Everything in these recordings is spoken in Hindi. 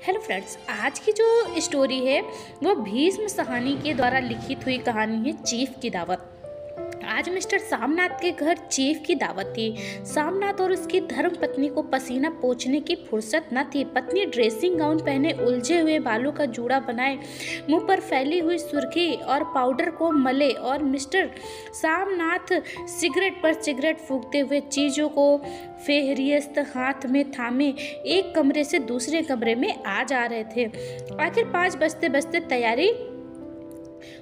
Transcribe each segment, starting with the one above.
हेलो फ्रेंड्स, आज की जो स्टोरी है वो भीष्म साहनी के द्वारा लिखित हुई कहानी है चीफ की दावत। आज मिस्टर सामनाथ के घर चीफ की दावत थी। सामनाथ और उसकी धर्म पत्नी को पसीना पोंछने की फुर्सत न थी। पत्नी ड्रेसिंग गाउन पहने, उलझे हुए बालों का जूड़ा बनाए, मुंह पर फैली हुई सुर्खी और पाउडर को मले, और मिस्टर सामनाथ सिगरेट पर सिगरेट फूंकते हुए चीजों को फेहरिस्त हाथ में थामे एक कमरे से दूसरे कमरे में आ जा रहे थे। आखिर 5 बजते बजते तैयारी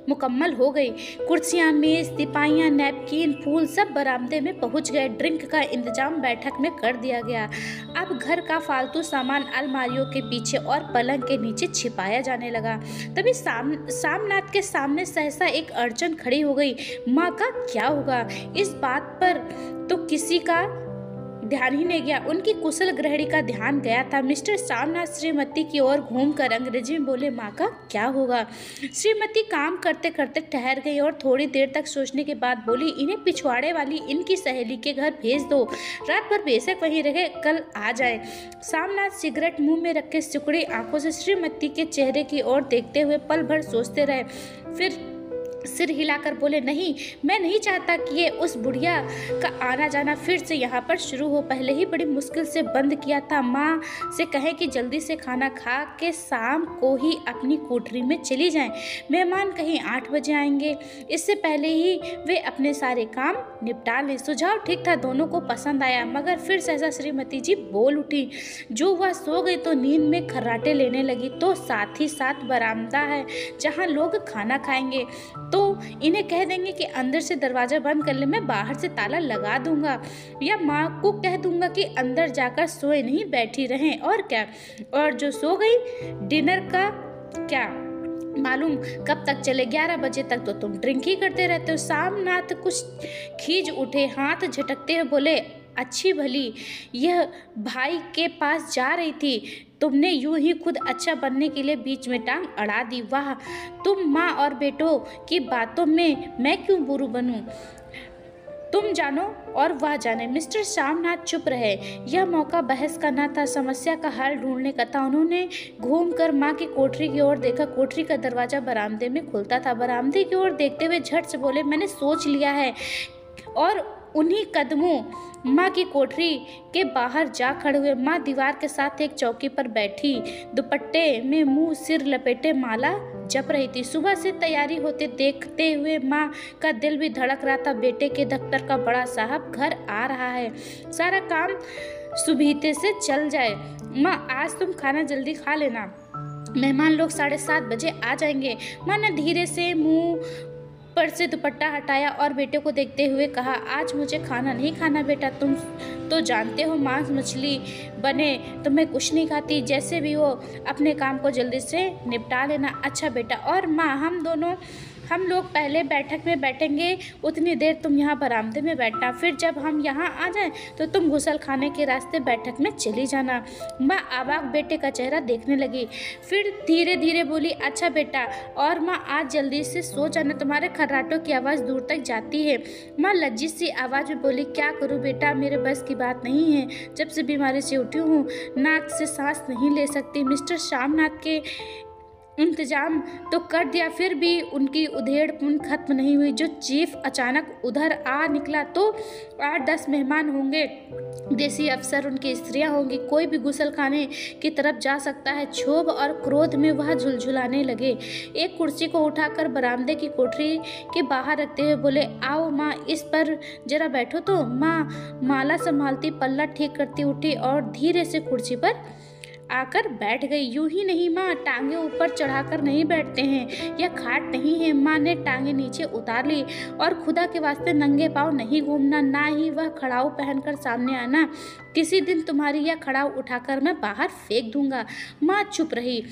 मुकम्मल हो गई। कुर्सियां, मेज, तिपाइयां, नैपकिन, फूल सब बरामदे में पहुंच गए। ड्रिंक का इंतजाम बैठक में कर दिया गया। अब घर का फालतू सामान अलमारियों के पीछे और पलंग के नीचे छिपाया जाने लगा। तभी सामनाथ के सामने सहसा एक अड़चन खड़ी हो गई। माँ का क्या होगा? इस बात पर तो किसी का ध्यान ही नहीं गया। उनकी कुशल गृहिणी का ध्यान गया था। मिस्टर सामनाथ श्रीमती की ओर घूमकर अंग्रेजी में बोले, माँ का क्या होगा? श्रीमती काम करते करते ठहर गई और थोड़ी देर तक सोचने के बाद बोली, इन्हें पिछवाड़े वाली इनकी सहेली के घर भेज दो। रात भर बेशक वहीं रहे, कल आ जाए। सामनाथ सिगरेट मुंह में रख के सिकुड़ी आंखों से श्रीमती के चेहरे की ओर देखते हुए पल भर सोचते रहे। फिर सिर हिलाकर बोले, नहीं, मैं नहीं चाहता कि ये उस बुढ़िया का आना जाना फिर से यहाँ पर शुरू हो। पहले ही बड़ी मुश्किल से बंद किया था। माँ से कहें कि जल्दी से खाना खा के शाम को ही अपनी कोठरी में चली जाएं। मेहमान कहीं 8 बजे आएंगे, इससे पहले ही वे अपने सारे काम निपटा लें। सुझाव ठीक था, दोनों को पसंद आया। मगर फिर सहसा श्रीमती जी बोल उठी। जो वह सो गई तो नींद में खर्राटे लेने लगी। तो साथ ही साथ बरामदा है जहाँ लोग खाना खाएंगे, तो इन्हें कह देंगे कि अंदर से दरवाजा बंद कर ले, मैं बाहर से ताला लगा दूंगा, या माँ को कह दूंगा कि अंदर जाकर सोए नहीं बैठी रहें। और क्या, और जो सो गई डिनर का क्या मालूम कब तक चले। 11 बजे तक तो तुम ड्रिंक ही करते रहते हो। सामनाथ कुछ खींच उठे, हाथ झटकते हुए बोले, अच्छी भली यह भाई के पास जा रही थी, तुमने यूं ही खुद अच्छा बनने के लिए बीच में टांग अड़ा दी। वाह, तुम माँ और बेटों की बातों में मैं क्यों बुरू बनूं? तुम जानो और वह जाने। मिस्टर सामनाथ चुप रहे। यह मौका बहस का न था, समस्या का हल ढूंढने का था। उन्होंने घूमकर माँ की कोठरी की ओर देखा। कोठरी का दरवाजा बरामदे में खुलता था। बरामदे की ओर देखते हुए झट से बोले, मैंने सोच लिया है। और उन्हीं कदमों माँ की कोठरी के बाहर जा खड़े हुए। माँ दीवार के साथ एक चौकी पर बैठी, दुपट्टे में मुंह सिर लपेटे माला जप रही थी। सुबह से तैयारी होते देखते हुए माँ का दिल भी धड़क रहा था। बेटे के दफ्तर का बड़ा साहब घर आ रहा है, सारा काम सुबीते से चल जाए। माँ, आज तुम खाना जल्दी खा लेना, मेहमान लोग 7:30 बजे आ जाएंगे। माँ ने धीरे से मुंह पर से दुपट्टा हटाया और बेटे को देखते हुए कहा, आज मुझे खाना नहीं खाना बेटा, तुम तो जानते हो मांस मछली बने तो मैं कुछ नहीं खाती। जैसे भी हो अपने काम को जल्दी से निपटा लेना। अच्छा बेटा। और माँ, हम लोग पहले बैठक में बैठेंगे, उतनी देर तुम यहाँ बरामदे में बैठना, फिर जब हम यहाँ आ जाएं तो तुम गुसल खाने के रास्ते बैठक में चली जाना। माँ अवाक बेटे का चेहरा देखने लगी, फिर धीरे धीरे बोली, अच्छा बेटा। और माँ, आज जल्दी से सो जाना, तुम्हारे खर्राटों की आवाज़ दूर तक जाती है। माँ लज्जित सी आवाज़ में बोली, क्या करूँ बेटा, मेरे बस की बात नहीं है। जब से बीमारी से उठी हूँ नाक से सांस नहीं ले सकती। मिस्टर सामनाथ के इंतजाम तो कर दिया, फिर भी उनकी उधेड़पुन खत्म नहीं हुई। जो चीफ अचानक उधर आ निकला तो 8-10 मेहमान होंगे, देसी अफसर, उनकी स्त्रियां होंगी, कोई भी गुसल खाने की तरफ जा सकता है। क्षोभ और क्रोध में वह झुलझुलाने लगे। एक कुर्सी को उठाकर बरामदे की कोठरी के बाहर रखते हुए बोले, आओ माँ, इस पर जरा बैठो। तो माँ माला संभालती, पल्ला ठीक करती उठी और धीरे से कुर्सी पर आकर बैठ गई। यूं ही नहीं माँ, टांगे ऊपर चढ़ाकर नहीं बैठते हैं, यह खाट नहीं है। माँ ने टांगे नीचे उतार ली। और खुदा के वास्ते नंगे पाँव नहीं घूमना, ना ही वह खड़ाऊ पहनकर सामने आना। किसी दिन तुम्हारी यह खड़ाऊ उठाकर मैं बाहर फेंक दूंगा। माँ चुप रही।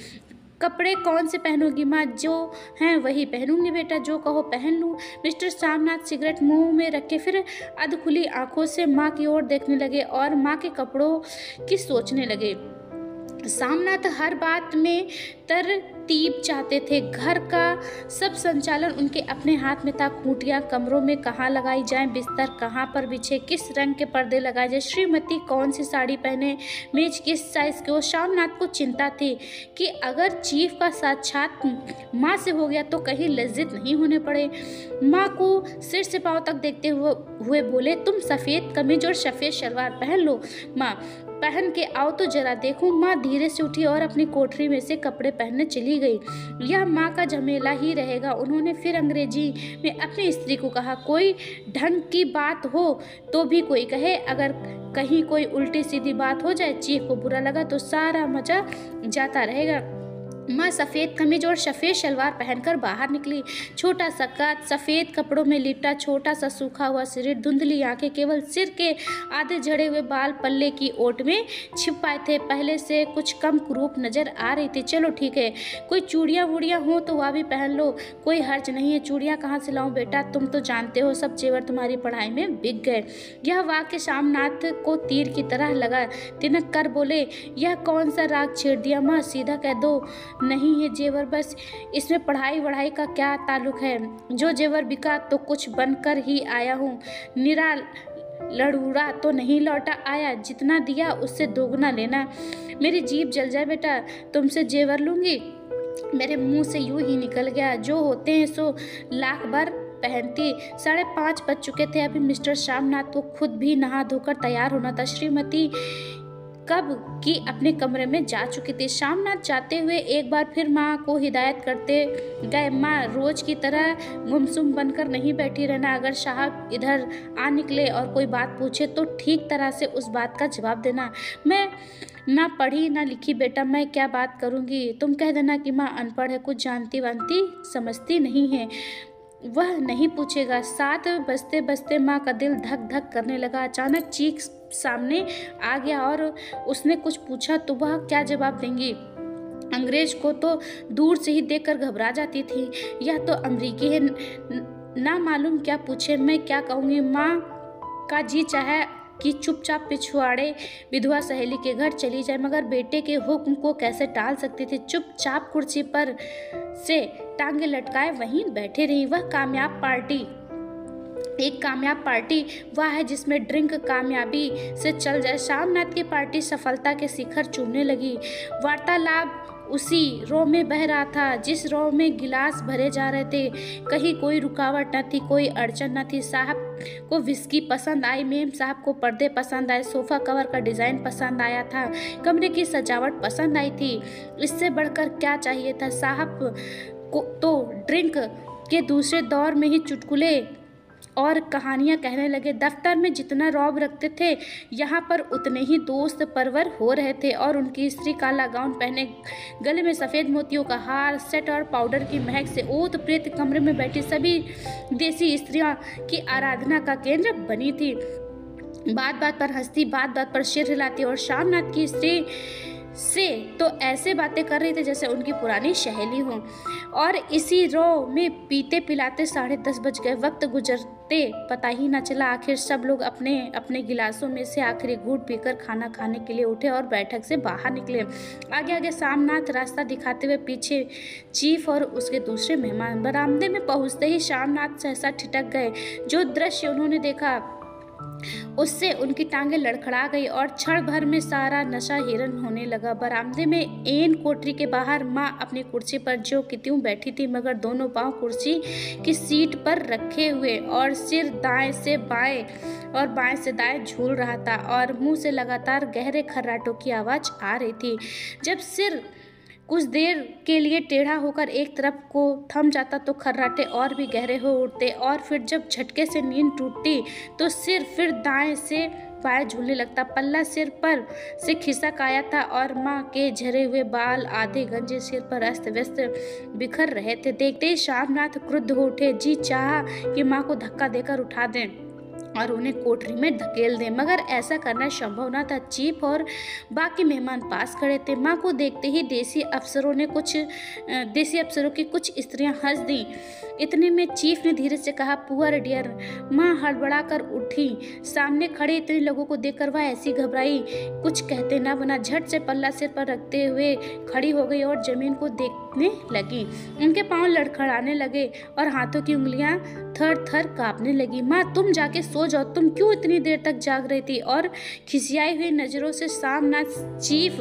कपड़े कौन से पहनोगी माँ? जो हैं वही पहनूंगी बेटा, जो कहो पहन लूँ। मिस्टर सामनाथ सिगरेट मुंह में रखे फिर अधखुली आंखों से माँ की ओर देखने लगे और माँ के कपड़ों की सोचने लगे। सामनाथ हर बात में तरतीब चाहते थे। घर का सब संचालन उनके अपने हाथ में था। खूंटियाँ कमरों में कहाँ लगाई जाएं, बिस्तर कहाँ पर बिछे, किस रंग के पर्दे लगाए जाए, श्रीमती कौन सी साड़ी पहने, मेज किस साइज की हो। शामनाथ को चिंता थी कि अगर चीफ का साक्षात माँ से हो गया तो कहीं लज्जित नहीं होने पड़े। माँ को सिर से पाँव तक देखते हुए बोले, तुम सफ़ेद कमीज और सफ़ेद शलवार पहन लो। माँ, पहन के आओ तो जरा देखूं। माँ धीरे से उठी और अपनी कोठरी में से कपड़े पहनने चली गई। यह माँ का झमेला ही रहेगा। उन्होंने फिर अंग्रेजी में अपनी स्त्री को कहा, कोई ढंग की बात हो तो भी कोई कहे, अगर कहीं कोई उल्टी सीधी बात हो जाए, चीफ को बुरा लगा तो सारा मजा जाता रहेगा। माँ सफ़ेद कमीज और सफ़ेद शलवार पहनकर बाहर निकली। छोटा सा कद, सफ़ेद कपड़ों में लिपटा छोटा सा सूखा हुआ शरीर, धुंधली आंखें, केवल सिर के आधे झड़े हुए बाल पल्ले की ओट में छिप पाए थे। पहले से कुछ कम कुरूप नजर आ रही थी। चलो ठीक है, कोई चूड़ियाँ वूड़ियाँ हो तो वह भी पहन लो, कोई हर्ज नहीं है। चूड़ियाँ कहाँ से लाऊं बेटा, तुम तो जानते हो सब जेवर तुम्हारी पढ़ाई में बिक गए। यह वाक्य शामनाथ को तीर की तरह लगा। तिनक कर बोले, यह कौन सा राग छेड़ दिया माँ, सीधा कह दो नहीं है जेवर, बस इसमें पढ़ाई वढ़ाई का क्या ताल्लुक है। जो जेवर बिका तो कुछ बनकर ही आया हूँ, निरा लड़ूड़ा तो नहीं लौटा आया। जितना दिया उससे दोगुना लेना। मेरी जीभ जल जाए बेटा, तुमसे जेवर लूंगी। मेरे मुंह से यूं ही निकल गया, जो होते हैं सो लाख बार पहनती। 5:30 बज चुके थे। अभी मिस्टर शामनाथ को खुद भी नहा धोकर तैयार होना था। श्रीमती कब की अपने कमरे में जा चुकी थी। शामनाथ जाते हुए एक बार फिर माँ को हिदायत करते गए, माँ रोज की तरह गुमसुम बनकर नहीं बैठी रहना। अगर साहब इधर आ निकले और कोई बात पूछे तो ठीक तरह से उस बात का जवाब देना। मैं ना पढ़ी ना लिखी बेटा, मैं क्या बात करूँगी। तुम कह देना कि माँ अनपढ़ है, कुछ जानती वानती समझती नहीं है। वह नहीं पूछेगा। 7 बजते बजते माँ का दिल धक धक करने लगा। अचानक चीख सामने आ गया और उसने कुछ पूछा तो वह क्या जवाब देंगी। अंग्रेज को तो दूर से ही देखकर घबरा जाती थी। यह तो अमरीकी है, ना मालूम क्या पूछे। मैं क्या कहूँगी। माँ का जी चाहे कि चुपचाप पिछवाड़े विधवा सहेली के घर चली जाए, मगर बेटे के हुक्म को कैसे टाल सकती थी। चुपचाप कुर्सी पर से टांगे लटकाए वहीं बैठे रही। वह कामयाब पार्टी, एक कामयाब पार्टी वह है जिसमें ड्रिंक कामयाबी से चल जाए। शामनाथ की पार्टी सफलता के शिखर चूमने लगी। वार्तालाप उसी रो में बह रहा था जिस रो में गिलास भरे जा रहे थे। कहीं कोई रुकावट न थी, कोई अड़चन न थी। साहब को विस्की पसंद आई, मेम साहब को पर्दे पसंद आए, सोफा कवर का डिज़ाइन पसंद आया था, कमरे की सजावट पसंद आई थी। इससे बढ़कर क्या चाहिए था। साहब को तो ड्रिंक के दूसरे दौर में ही चुटकुले और कहानियां कहने लगे। दफ्तर में जितना रौब रखते थे यहाँ पर उतने ही दोस्त परवर हो रहे थे। और उनकी स्त्री काला गाउन पहने, गले में सफ़ेद मोतियों का हार, सेट और पाउडर की महक से ओत प्रेत कमरे में बैठी सभी देसी स्त्रियां की आराधना का केंद्र बनी थी। बात बात पर हंसती, बात बात पर सिर हिलाती और शामनाथ की स्त्री से तो ऐसे बातें कर रही थी जैसे उनकी पुरानी सहेली हो। और इसी रो में पीते पिलाते 10:30 बज गए। वक्त गुजरते पता ही ना चला। आखिर सब लोग अपने अपने गिलासों में से आखिरी घूंट पीकर खाना खाने के लिए उठे और बैठक से बाहर निकले। आगे आगे शामनाथ रास्ता दिखाते हुए, पीछे चीफ और उसके दूसरे मेहमान। बरामदे में पहुंचते ही शामनाथ सहसा ठिठक गए। जो दृश्य उन्होंने देखा उससे उनकी टांगें लड़खड़ा गई और क्षण भर में सारा नशा हिरन होने लगा। बरामदे में एन कोठरी के बाहर माँ अपनी कुर्सी पर जो कि त्यों बैठी थी, मगर दोनों पांव कुर्सी की सीट पर रखे हुए और सिर दाएं से बाएं और बाएं से दाएं झूल रहा था और मुंह से लगातार गहरे खर्राटों की आवाज़ आ रही थी। जब सिर कुछ देर के लिए टेढ़ा होकर एक तरफ को थम जाता तो खर्राटे और भी गहरे हो उठते और फिर जब झटके से नींद टूटती तो सिर फिर दाएं से बाएं झूलने लगता। पल्ला सिर पर से खिसक आया था और माँ के झरे हुए बाल आधे गंजे सिर पर अस्त व्यस्त बिखर रहे थे। देखते ही शामनाथ क्रुद्ध हो उठे। जी चाहा कि माँ को धक्का देकर उठा दें और उन्हें कोठरी में धकेल दें, मगर ऐसा करना संभव न था। चीफ और बाकी मेहमान पास खड़े थे। माँ को देखते ही देसी अफसरों की कुछ स्त्रियां हंस दी। इतने में चीफ ने धीरे से कहा, पुअर डियर। माँ हड़बड़ा कर उठी। सामने खड़े इतने लोगों को देखकर वह ऐसी घबराई, कुछ कहते ना बना। झट से पल्ला सिर पर रखते हुए खड़ी हो गई और जमीन को देखने लगी। उनके पांव लड़खड़ाने लगे और हाथों की उंगलियां थर थर कांपने लगी। माँ तुम जाके सो जाओ, तुम क्यों इतनी देर तक जाग रही थी? और खिसियाई हुई नजरों से सामनाथ चीफ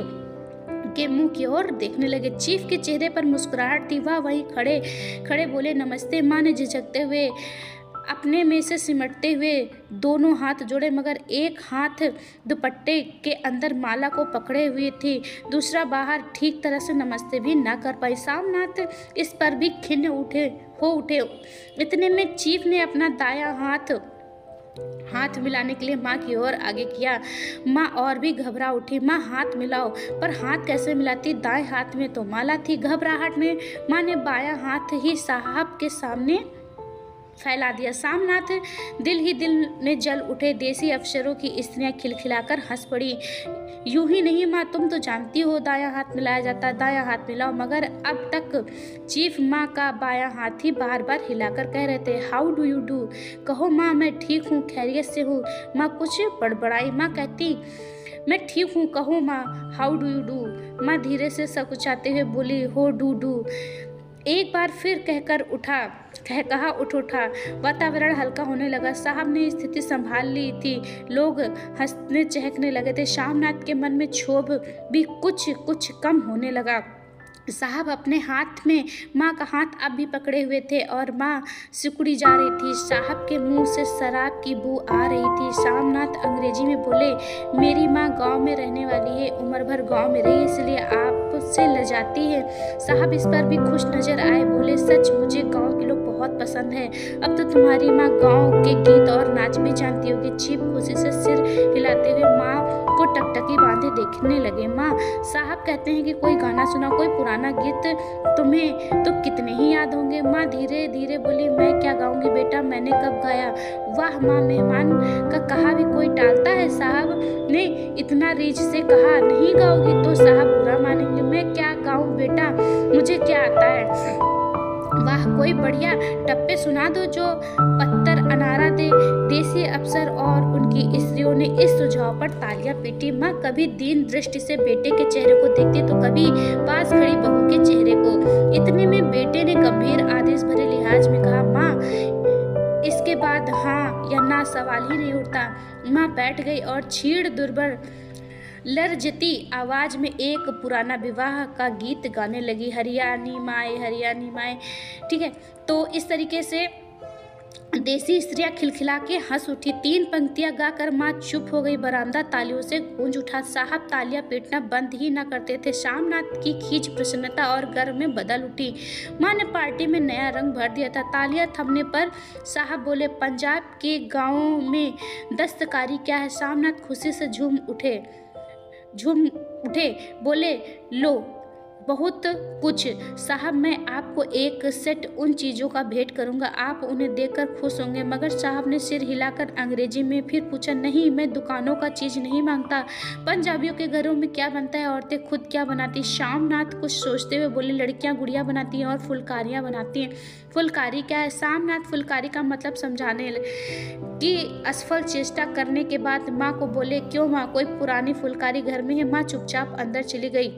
के मुंह की ओर देखने लगे। चीफ के चेहरे पर मुस्कुराहट थी। वह वहीं खड़े खड़े बोले, नमस्ते। माँ ने झिझकते हुए अपने में से सिमटते हुए दोनों हाथ जोड़े, मगर एक हाथ दुपट्टे के अंदर माला को पकड़े हुए थी, दूसरा बाहर। ठीक तरह से नमस्ते भी ना कर पाई। सामनाथ इस पर भी खिन्न हो उठे। इतने में चीफ ने अपना दायां हाथ मिलाने के लिए माँ की ओर आगे किया। माँ और भी घबरा उठी। माँ हाथ मिलाओ। पर हाथ कैसे मिलाती? दाएं हाथ में तो माला थी। घबराहट में माँ ने बायां हाथ ही साहब के सामने फैला दिया। सामनाथ दिल ही दिल में जल उठे। देसी अफसरों की स्त्रियां खिलखिलाकर हंस पड़ी। यूं ही नहीं माँ, तुम तो जानती हो दायां हाथ मिलाया जाता, दायां हाथ मिलाओ। मगर अब तक चीफ माँ का बायां हाथ ही बार बार हिलाकर कह रहे थे, हाउ डू यू डू। कहो माँ, मैं ठीक हूँ, खैरियत से हूँ। माँ कुछ बड़बड़ाई। माँ कहती, मैं ठीक हूँ, कहो माँ, हाउ डू यू डू। माँ धीरे से सकुचाते हुए बोली, हो डू। एक बार फिर कहा उठा। वातावरण हल्का होने लगा। साहब ने स्थिति संभाल ली थी। लोग हंसने चहकने लगे थे। शामनाथ के मन में क्षोभ भी कुछ कम होने लगा। साहब अपने हाथ में माँ का हाथ अब भी पकड़े हुए थे और माँ सिकुड़ी जा रही थी। साहब के मुंह से शराब की बू आ रही थी। शामनाथ अंग्रेजी में बोले, मेरी माँ गांव में रहने वाली है, उम्र भर गांव में रही, इसलिए आपसे लजाती है। साहब इस पर भी खुश नजर आए। बोले, सच मुझे गाँव के लोग बहुत पसंद है। अब तो तुम्हारी माँ गाँव के गीत और नाच भी जानती होगी। चीफ खुशी से सिर हिलाते हुए माँ को टकटकी बांधे देखने लगे। माँ, साहब कहते हैं कि कोई गाना सुना, कोई पुराना गीत, तुम्हें तो कितने ही याद होंगे। माँ धीरे धीरे बोली, मैं क्या गाऊंगी बेटा, मैंने कब गाया। वाह माँ, मेहमान का कहा भी कोई टालता है। साहब ने इतना रीझ से कहा, नहीं गाओगी तो साहब बुरा मानेंगे। मैं क्या गाऊं बेटा, मुझे क्या आता है। वाह, कोई बढ़िया टप्पे सुना दो जो पत्तर अनारा दे। देसी अफसर और उनकी स्त्रियों ने इस सुझाव पर तालियां पीटी। माँ कभी दीन दृष्टि से बेटे के चेहरे को देखती तो कभी पास खड़ी बहू के चेहरे को। इतने में बेटे ने गंभीर आदेश भरे लिहाज में कहा, माँ इसके बाद हाँ या ना सवाल ही नहीं उठता। माँ बैठ गई और छीड़ दुर्बर लर्जती आवाज में एक पुराना विवाह का गीत गाने लगी, हरियाणी माए। ठीक है, तो इस तरीके से देसी स्त्रियां खिलखिला के हंस उठी। 3 पंक्तियां गाकर माँ चुप हो गई। बरामदा तालियों से गूंज उठा। साहब तालियां पीटना बंद ही न करते थे। शामनाथ की खींच प्रसन्नता और गर्व में बदल उठी। माँ ने पार्टी में नया रंग भर दिया था। तालियां थमने पर साहब बोले, पंजाब के गाँवों में दस्तकारी क्या है। शामनाथ खुशी से झूम उठे, बोले, लो बहुत कुछ साहब, मैं आपको एक सेट उन चीज़ों का भेंट करूंगा, आप उन्हें देखकर खुश होंगे। मगर साहब ने सिर हिलाकर अंग्रेजी में फिर पूछा, नहीं, मैं दुकानों का चीज़ नहीं मांगता। पंजाबियों के घरों में क्या बनता है, औरतें खुद क्या बनाती। शामनाथ कुछ सोचते हुए बोले, लड़कियां गुड़िया बनाती हैं और फुलकारियां बनाती हैं। फुलकारी क्या है? शामनाथ फुलकारी का मतलब समझाने की असफल चेष्टा करने के बाद माँ को बोले, क्यों माँ, कोई पुरानी फुलकारी घर में है। माँ चुपचाप अंदर चली गई,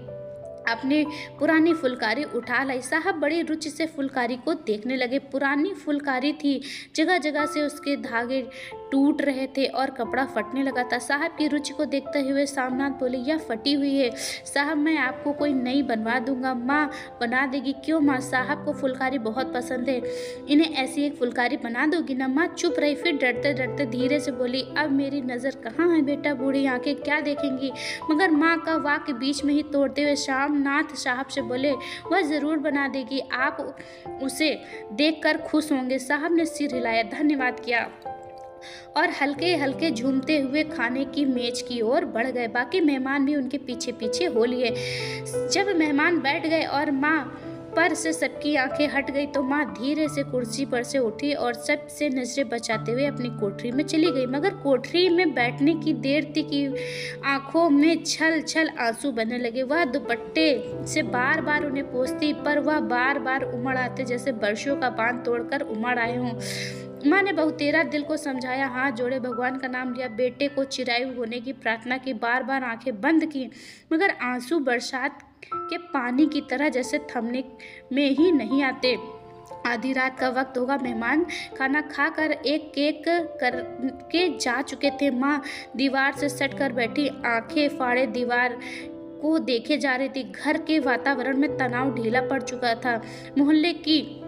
अपनी पुरानी फुलकारी उठा लाई। साहब बड़ी रुचि से फुलकारी को देखने लगे। पुरानी फुलकारी थी, जगह जगह से उसके धागे टूट रहे थे और कपड़ा फटने लगा था। साहब की रुचि को देखते हुए सामनाथ बोले, यह फटी हुई है साहब, मैं आपको कोई नई बनवा दूंगा। माँ बना देगी। क्यों माँ, साहब को फुलकारी बहुत पसंद है, इन्हें ऐसी एक फुलकारी बना दोगी ना। माँ चुप रही, फिर डरते डरते धीरे से बोली, अब मेरी नज़र कहाँ है बेटा, बूढ़ी आंखें क्या देखेंगी। मगर माँ का वाक्य बीच में ही तोड़ते हुए शामनाथ साहब से बोले, वह ज़रूर बना देगी, आप उसे देखकर खुश होंगे। साहब ने सिर हिलाया, धन्यवाद किया और हल्के हल्के झूमते हुए खाने की मेज की ओर बढ़ गए। बाकी मेहमान भी उनके पीछे पीछे हो लिए। जब मेहमान बैठ गए और माँ पर से सबकी आंखें हट गई तो माँ धीरे से कुर्सी पर से उठी और सबसे नजरें बचाते हुए अपनी कोठरी में चली गई। मगर कोठरी में बैठने की देर थी कि आंखों में छल छल आंसू बहने लगे। वह दुपट्टे से बार बार उन्हें पोंछती, पर वह बार बार उमड़ आते जैसे वर्षों का बांध तोड़कर उमड़ आए हों। माँ ने बहुतेरा दिल को समझाया, हाथ जोड़े, भगवान का नाम लिया, बेटे को चिरायु होने की प्रार्थना की, बार बार आंखें बंद की, मगर आंसू बरसात के पानी की तरह जैसे थमने में ही नहीं आते। आधी रात का वक्त होगा, मेहमान खाना खाकर एक केक करके जा चुके थे। माँ दीवार से सट कर बैठी, आंखें फाड़े दीवार को देखे जा रही थी। घर के वातावरण में तनाव ढीला पड़ चुका था। मोहल्ले की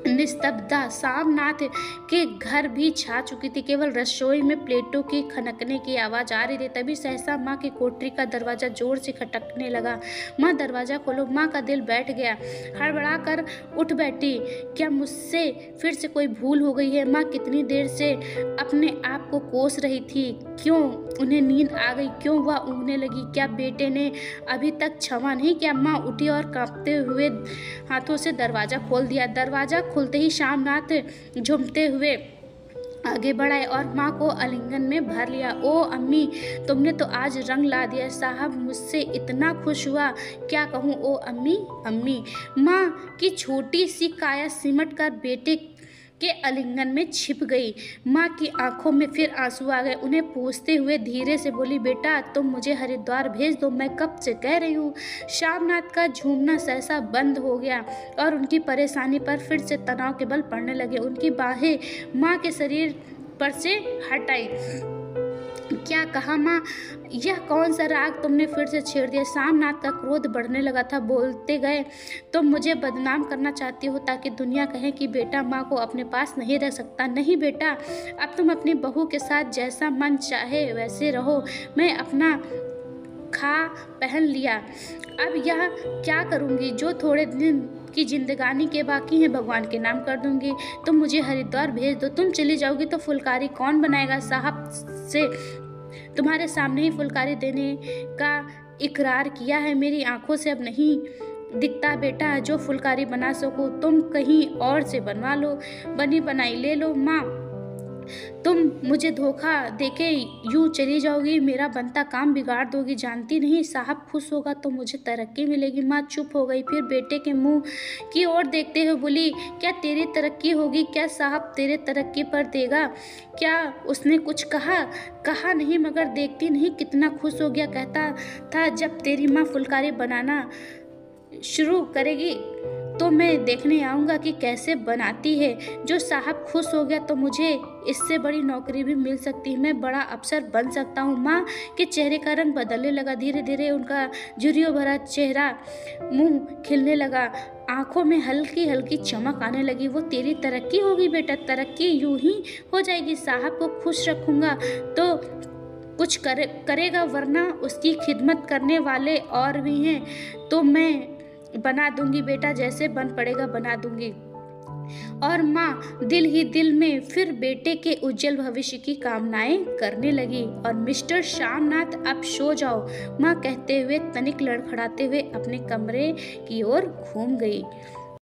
निस्तब्धता सामनाथ के घर भी छा चुकी थी। केवल रसोई में प्लेटों की खनकने की आवाज आ रही थी। तभी सहसा माँ की कोठरी का दरवाजा जोर से खटकने लगा। माँ दरवाजा खोलो। माँ का दिल बैठ गया, हड़बड़ा कर उठ बैठी। क्या मुझसे फिर से कोई भूल हो गई है? माँ कितनी देर से अपने आप को कोस रही थी। क्यों उन्हें नींद आ गई? क्यों वह ऊँघने लगी? क्या बेटे ने अभी तक क्षमा नहीं किया? माँ उठी और कांपते हुए हाथों से दरवाजा खोल दिया। दरवाजा खुलते ही श्यामनाथ झूमते हुए आगे बढ़ाए और माँ को आलिंगन में भर लिया। ओ अम्मी, तुमने तो आज रंग ला दिया। साहब मुझसे इतना खुश हुआ, क्या कहूँ। ओ अम्मी, अम्मी। माँ की छोटी सी काया सिमट कर बेटे के आलिंगन में छिप गई। माँ की आंखों में फिर आंसू आ गए। उन्हें पूछते हुए धीरे से बोली, बेटा तुम मुझे हरिद्वार भेज दो, मैं कब से कह रही हूँ। श्यामनाथ का झूमना सहसा बंद हो गया और उनकी परेशानी पर फिर से तनाव के बल पड़ने लगे। उनकी बाहें माँ के शरीर पर से हट आई। क्या कहा माँ? यह कौन सा राग तुमने फिर से छेड़ दिया? श्यामनाथ का क्रोध बढ़ने लगा था। बोलते गए, तुम मुझे बदनाम करना चाहती हो ताकि दुनिया कहे कि बेटा माँ को अपने पास नहीं रह सकता। नहीं बेटा, अब तुम अपनी बहू के साथ जैसा मन चाहे वैसे रहो। मैं अपना खा पहन लिया, अब यह क्या करूँगी? जो थोड़े दिन की जिंदगानी के बाकी हैं भगवान के नाम कर दूंगी। तुम मुझे हरिद्वार भेज दो। तुम चली जाओगी तो फुलकारी कौन बनाएगा? साहब से तुम्हारे सामने ही फुलकारी देने का इकरार किया है। मेरी आंखों से अब नहीं दिखता बेटा जो फुलकारी बना सको। तुम कहीं और से बनवा लो, बनी बनाई ले लो। माँ तुम मुझे धोखा देके यूं चली जाओगी, मेरा बनता काम बिगाड़ दोगी। जानती नहीं साहब खुश होगा तो मुझे तरक्की मिलेगी। माँ चुप हो गई, फिर बेटे के मुंह की ओर देखते हुए बोली, क्या तेरी तरक्की होगी? क्या साहब तेरे तरक्की पर देगा? क्या उसने कुछ कहा? कहा नहीं, मगर देखती नहीं कितना खुश हो गया। कहता था जब तेरी माँ फुलकारी बनाना शुरू करेगी तो मैं देखने आऊँगा कि कैसे बनाती है। जो साहब खुश हो गया तो मुझे इससे बड़ी नौकरी भी मिल सकती है। मैं बड़ा अफसर बन सकता हूँ। माँ के चेहरे का रंग बदलने लगा। धीरे धीरे उनका झुर्रियों भरा चेहरा मुंह खिलने लगा, आंखों में हल्की हल्की चमक आने लगी। वो तेरी तरक्की होगी बेटा, तरक्की यूं ही हो जाएगी। साहब को खुश रखूँगा तो कुछ करेगा, वरना उसकी खिदमत करने वाले और भी हैं तो मैं बना दूंगी बेटा, जैसे बन पड़ेगा बना दूंगी। और माँ दिल ही दिल में फिर बेटे के उज्जवल भविष्य की कामनाएं करने लगी। और मिस्टर श्यामनाथ अब सो जाओ, माँ कहते हुए तनिक लड़खड़ाते हुए अपने कमरे की ओर घूम गई।